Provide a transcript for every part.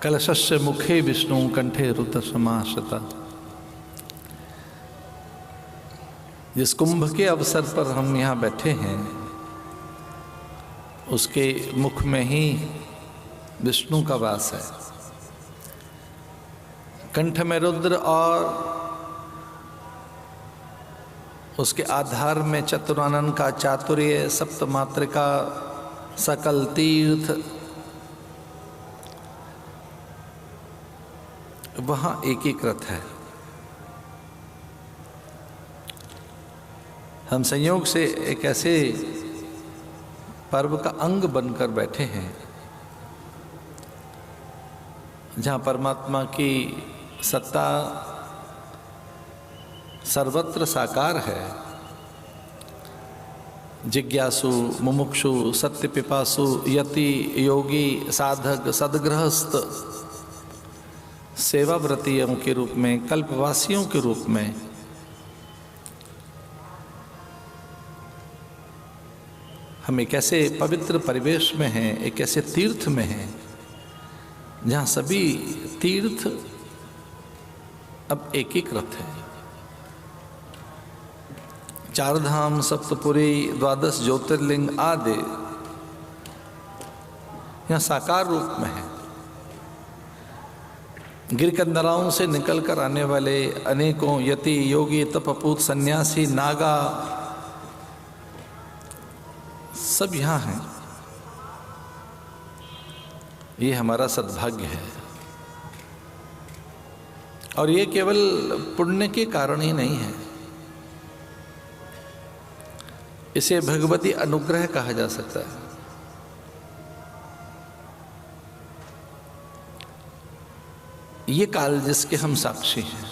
कलशस्य मुखे विष्णु कंठे रुद्र समाश्रिता। जिस कुंभ के अवसर पर हम यहाँ बैठे हैं उसके मुख में ही विष्णु का वास है, कंठ में रुद्र और उसके आधार में चतुरानन का चातुर्य, सप्तमात्रिका, सकल तीर्थ, वहाँ एकीकृत है। हम संयोग से एक ऐसे पर्व का अंग बनकर बैठे हैं जहाँ परमात्मा की सत्ता सर्वत्र साकार है। जिज्ञासु, मुमुक्षु, सत्य पिपासु, यति, योगी, साधक, सदगृहस्थ, सेवाव्रतियों के रूप में, कल्पवासियों के रूप में हम एक ऐसे पवित्र परिवेश में हैं, एक ऐसे तीर्थ में हैं जहाँ सभी तीर्थ अब एकीकृत हैं। चार धाम, सप्तपुरी, 12 ज्योतिर्लिंग आदि यहाँ साकार रूप में है। गिरकंदराओं से निकल कर आने वाले अनेकों यति, योगी, तपपूत, सन्यासी, नागा सब यहाँ हैं। ये हमारा सद्भाग्य है और ये केवल पुण्य के कारण ही नहीं है, इसे भगवती अनुग्रह कहा जा सकता है। ये काल जिसके हम साक्षी हैं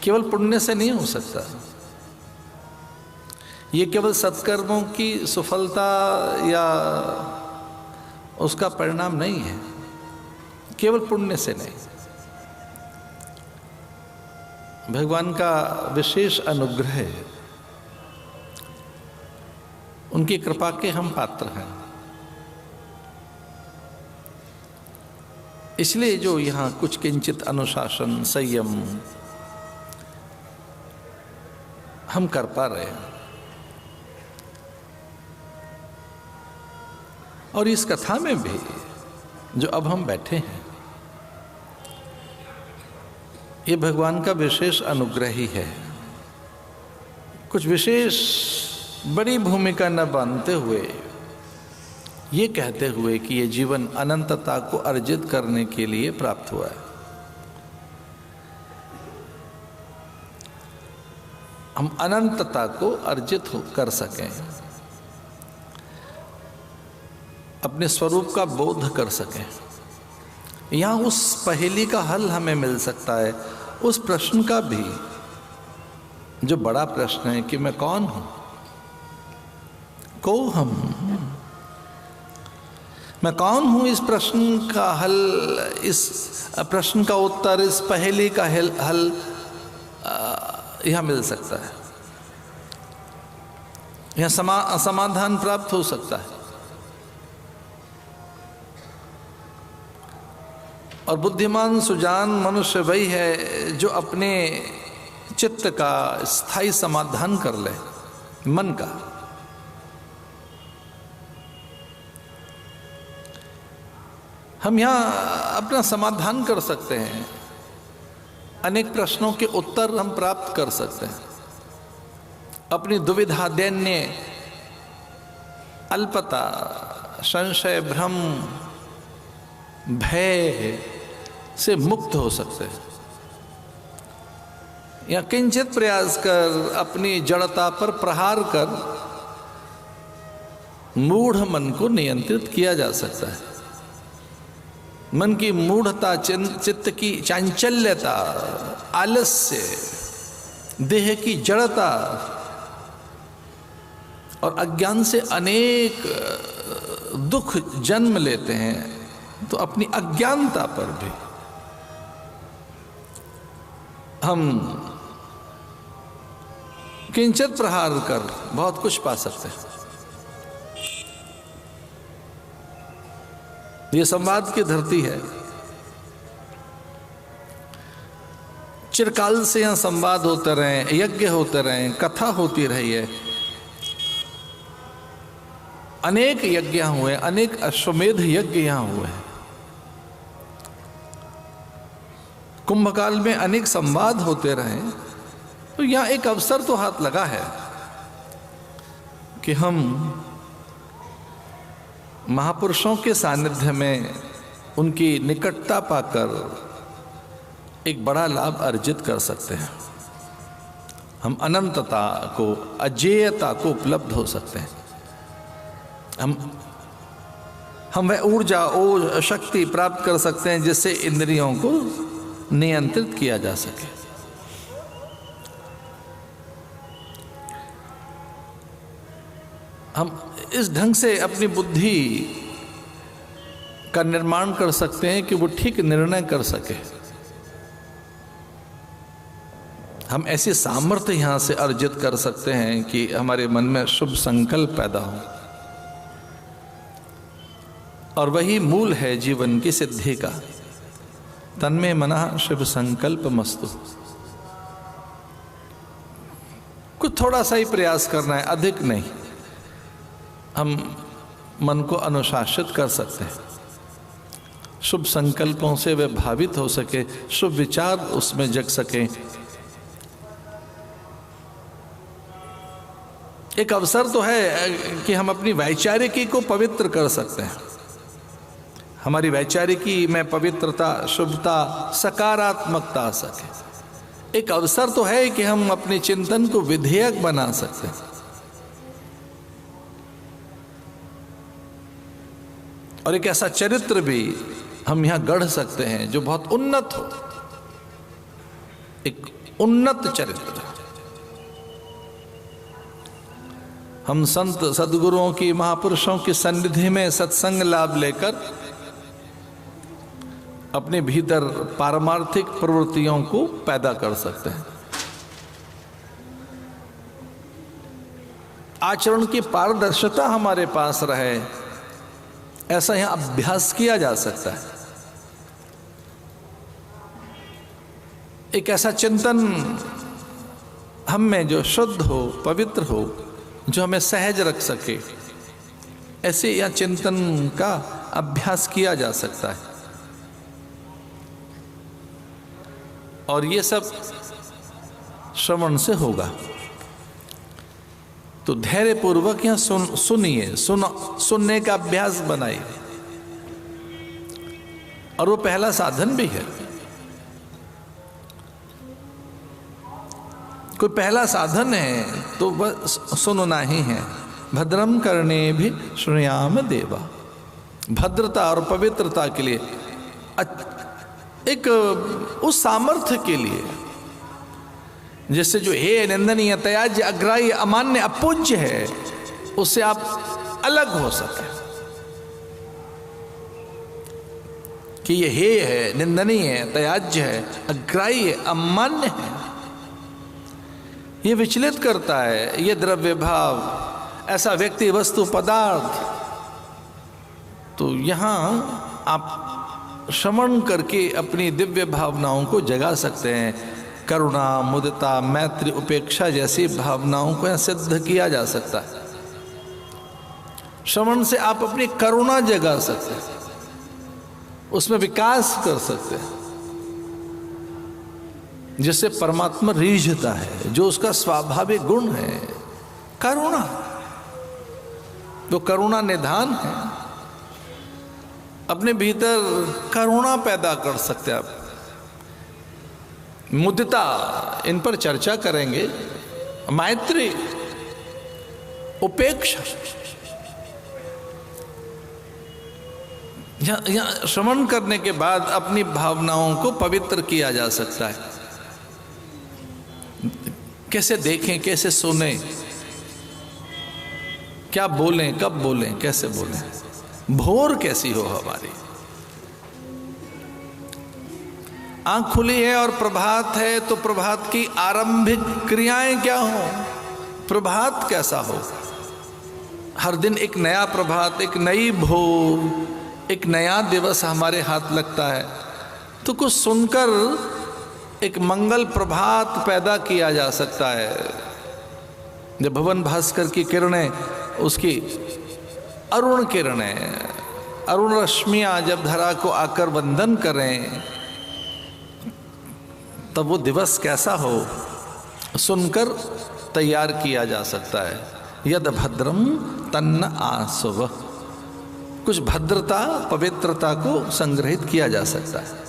केवल पुण्य से नहीं हो सकता। ये केवल सत्कर्मों की सफलता या उसका परिणाम नहीं है, केवल पुण्य से नहीं। भगवान का विशेष अनुग्रह है, उनकी कृपा के हम पात्र हैं। इसलिए जो यहाँ कुछ किंचित अनुशासन, संयम हम कर पा रहे हैं और इस कथा में भी जो अब हम बैठे हैं ये भगवान का विशेष अनुग्रह ही है। कुछ विशेष बड़ी भूमिका न बांधते हुए, ये कहते हुए कि ये जीवन अनंतता को अर्जित करने के लिए प्राप्त हुआ है। हम अनंतता को अर्जित कर सकें, अपने स्वरूप का बोध कर सकें। यहाँ उस पहेली का हल हमें मिल सकता है, उस प्रश्न का भी जो बड़ा प्रश्न है कि मैं कौन हूँ, को हम, मैं कौन हूँ। इस प्रश्न का हल, इस प्रश्न का उत्तर, इस पहेली का हल यहाँ मिल सकता है, यहाँ समाधान प्राप्त हो सकता है। और बुद्धिमान सुजान मनुष्य वही है जो अपने चित्त का स्थायी समाधान कर ले, मन का। हम यहाँ अपना समाधान कर सकते हैं, अनेक प्रश्नों के उत्तर हम प्राप्त कर सकते हैं। अपनी दुविधा, दैन्य, अल्पता, संशय, भ्रम, भय से मुक्त हो सकते हैं। या किंचित प्रयास कर अपनी जड़ता पर प्रहार कर मूढ़ मन को नियंत्रित किया जा सकता है। मन की मूढ़ता, चित्त की चांचल्यता, आलस्य, देह की जड़ता और अज्ञान से अनेक दुख जन्म लेते हैं। तो अपनी अज्ञानता पर भी हम किंचित प्रहार कर बहुत कुछ पा सकते हैं। ये संवाद की धरती है। चिरकाल से यहाँ संवाद होते रहे, यज्ञ होते रहे, कथा होती रही है। अनेक यज्ञ हुए, अनेक अश्वमेध यज्ञ यहाँ हुए हैं। कुंभकाल में अनेक संवाद होते रहे। तो यहाँ एक अवसर तो हाथ लगा है कि हम महापुरुषों के सानिध्य में उनकी निकटता पाकर एक बड़ा लाभ अर्जित कर सकते हैं। हम अनंतता को, अजेयता को उपलब्ध हो सकते हैं। हम वह ऊर्जा, वो शक्ति प्राप्त कर सकते हैं जिससे इंद्रियों को नियंत्रित किया जा सके। हम इस ढंग से अपनी बुद्धि का निर्माण कर सकते हैं कि वो ठीक निर्णय कर सके। हम ऐसी सामर्थ्य यहां से अर्जित कर सकते हैं कि हमारे मन में शुभ संकल्प पैदा हो, और वही मूल है जीवन की सिद्धि का। तन्मे मनः शुभ संकल्प मस्तु। कुछ थोड़ा सा ही प्रयास करना है, अधिक नहीं। हम मन को अनुशासित कर सकते हैं, शुभ संकल्पों से वे भावित हो सके, शुभ विचार उसमें जग सके। एक अवसर तो है कि हम अपनी वैचारिकी को पवित्र कर सकते हैं। हमारी वैचारिकी में पवित्रता, शुभता, सकारात्मकता आ सके। एक अवसर तो है कि हम अपने चिंतन को विधेयक बना सकते हैं, और एक ऐसा चरित्र भी हम यहां गढ़ सकते हैं जो बहुत उन्नत हो, एक उन्नत चरित्र। हम संत सद्गुरुओं की, महापुरुषों की सन्निधि में सत्संग लाभ लेकर अपने भीतर पारमार्थिक प्रवृत्तियों को पैदा कर सकते हैं। आचरण की पारदर्शिता हमारे पास रहे, ऐसा यहां अभ्यास किया जा सकता है। एक ऐसा चिंतन हम में जो शुद्ध हो, पवित्र हो, जो हमें सहज रख सके, ऐसे यह चिंतन का अभ्यास किया जा सकता है। और ये सब श्रवण से होगा। तो धैर्य पूर्वक यहां सुनिए, सुनने का अभ्यास बनाइए। और वो पहला साधन भी है। कोई पहला साधन है तो बस सुनना ही है। भद्रम करने भी श्रुयाम देवा। भद्रता और पवित्रता के लिए, एक उस सामर्थ्य के लिए जिससे जो हे निंदनीय, त्याज्य, अग्राह्य, अमान्य, अपूज्य है, उससे आप अलग हो सके। कि ये हे है, निंदनीय है, त्याज्य है, अग्राह्य, अमान्य है, ये विचलित करता है। ये द्रव्य भाव, ऐसा व्यक्ति, वस्तु, पदार्थ। तो यहां आप श्रवण करके अपनी दिव्य भावनाओं को जगा सकते हैं। करुणा, मुदिता, मैत्री, उपेक्षा जैसी भावनाओं को यहां सिद्ध किया जा सकता है। श्रवण से आप अपनी करुणा जगा सकते हैं, उसमें विकास कर सकते हैं, जिससे परमात्मा रीझता है, जो उसका स्वाभाविक गुण है, करुणा। तो करुणा निधान है। अपने भीतर करुणा पैदा कर सकते हैं आप। मुदिता, इन पर चर्चा करेंगे। मैत्री, उपेक्षा, यहां श्रवण करने के बाद अपनी भावनाओं को पवित्र किया जा सकता है। कैसे देखें, कैसे सुने, क्या बोलें, कब बोलें, कैसे बोलें, भोर कैसी हो हमारी। आंख खुली है और प्रभात है, तो प्रभात की आरंभिक क्रियाएं क्या हो, प्रभात कैसा हो। हर दिन एक नया प्रभात, एक नई भोर, एक नया दिवस हमारे हाथ लगता है तो कुछ सुनकर एक मंगल प्रभात पैदा किया जा सकता है। जब भवन भास्कर की किरणें, उसकी अरुण किरणें, अरुण रश्मियां जब धरा को आकर वंदन करें तब वो दिवस कैसा हो, सुनकर तैयार किया जा सकता है। यद भद्रम तन्न आसुव, कुछ भद्रता, पवित्रता को संग्रहित किया जा सकता है।